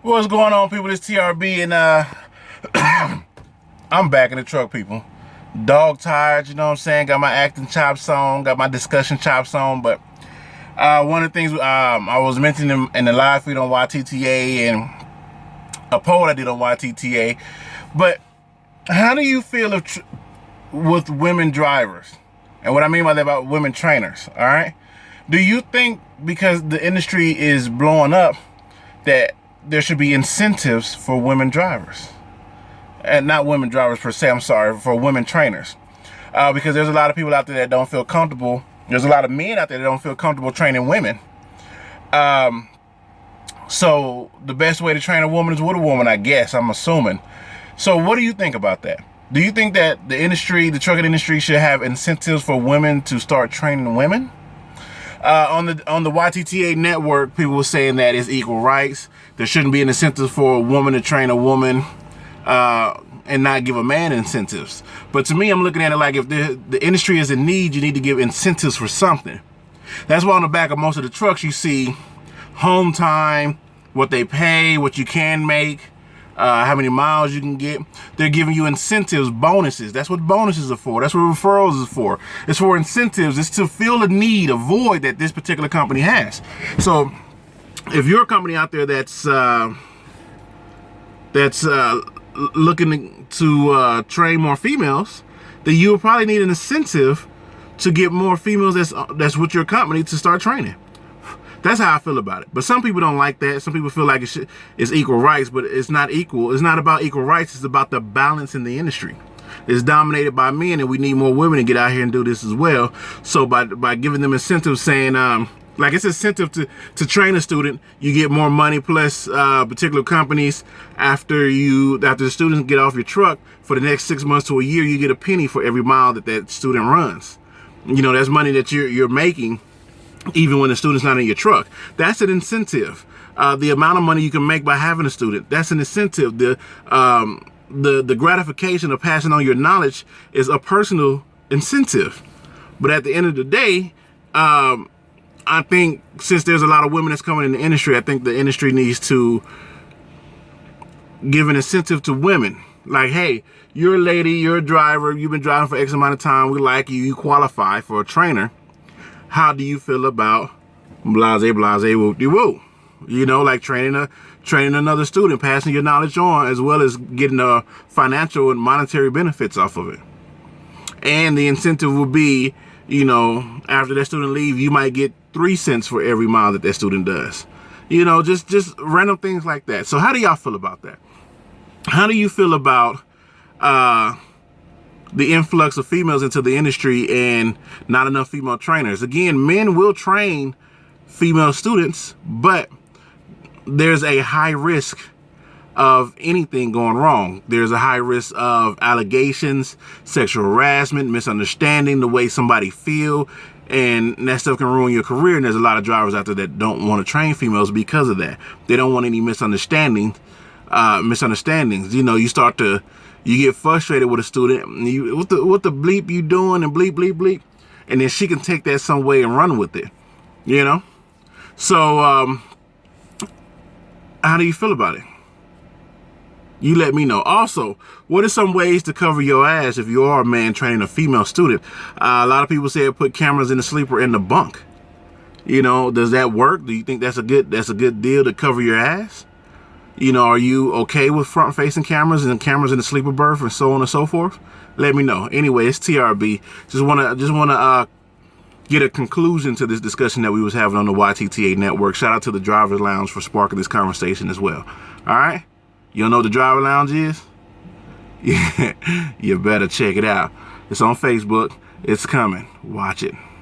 What's going on, people? It's TRB, and I'm back in the truck, people. Dog tired, you know what I'm saying? Got my acting chops on, got my discussion chops on, but one of the things I was mentioning in the live feed on YTTA and a poll I did on YTTA, but how do you feel with women drivers? And what I mean by that, about women trainers, all right? Do you think because the industry is blowing up that there should be incentives for women drivers? And not women drivers per se, I'm sorry, for women trainers. Because there's a lot of people out there that don't feel comfortable. There's a lot of men out there that don't feel comfortable training women. So the best way to train a woman is with a woman, I guess, I'm assuming. So what do you think about that? Do you think that the industry, the trucking industry, should have incentives for women to start training women? On the YTTA network, people were saying that it's equal rights. There shouldn't be an incentive for a woman to train a woman and not give a man incentives. But to me, I'm looking at it like if the industry is in need, you need to give incentives for something. That's why on the back of most of the trucks you see home time, what they pay, what you can make, how many miles you can get. They're giving you incentives, bonuses. That's what bonuses are for. That's what referrals is for. It's for incentives. It's to fill a need, a void that this particular company has. So if you're a company out there that's looking to train more females, then you'll probably need an incentive to get more females that's with your company to start training. That's how I feel about it. But some people don't like that. Some people feel like it's equal rights, but it's not equal. It's not about equal rights. It's about the balance in the industry. It's dominated by men, and we need more women to get out here and do this as well. So by giving them incentives, saying like it's incentive to train a student, you get more money. Plus, particular companies, after the students get off your truck for the next 6 months to a year, you get a penny for every mile that student runs. You know, that's money that you're making, even when the student's not in your truck. That's an incentive. The amount of money you can make by having a student, that's an incentive. The gratification of passing on your knowledge is a personal incentive. But at the end of the day, I think since there's a lot of women that's coming in the industry, I think the industry needs to give an incentive to women. Like, hey, you're a lady, you're a driver, you've been driving for X amount of time, we like you, you qualify for a trainer. How do you feel about blase, whoop-de-whoop? You know, like training another student, passing your knowledge on, as well as getting financial and monetary benefits off of it. And the incentive will be, you know, after that student leaves, you might get 3 cents for every mile that student does. You know, just random things like that. So how do y'all feel about that? How do you feel about the influx of females into the industry and not enough female trainers? Again, men will train female students, but there's a high risk of anything going wrong. There's a high risk of allegations, sexual harassment, misunderstanding the way somebody feel, and that stuff can ruin your career. And there's a lot of drivers out there that don't want to train females because of that. They don't want any misunderstandings. You know, you get frustrated with a student, and what the bleep you doing, and bleep, bleep, bleep. And then she can take that some way and run with it, you know? So, how do you feel about it? You let me know. Also, what are some ways to cover your ass if you are a man training a female student? A lot of people say put cameras in the sleeper in the bunk. You know, does that work? Do you think that's a good deal to cover your ass? You know, are you okay with front-facing cameras and cameras in the sleeper berth and so on and so forth? Let me know. Anyway, it's TRB. Just wanna get a conclusion to this discussion that we was having on the YTTA network. Shout out to the Driver's Lounge for sparking this conversation as well. All right, you don't know what the Driver Lounge is? Yeah, you better check it out. It's on Facebook. It's coming. Watch it.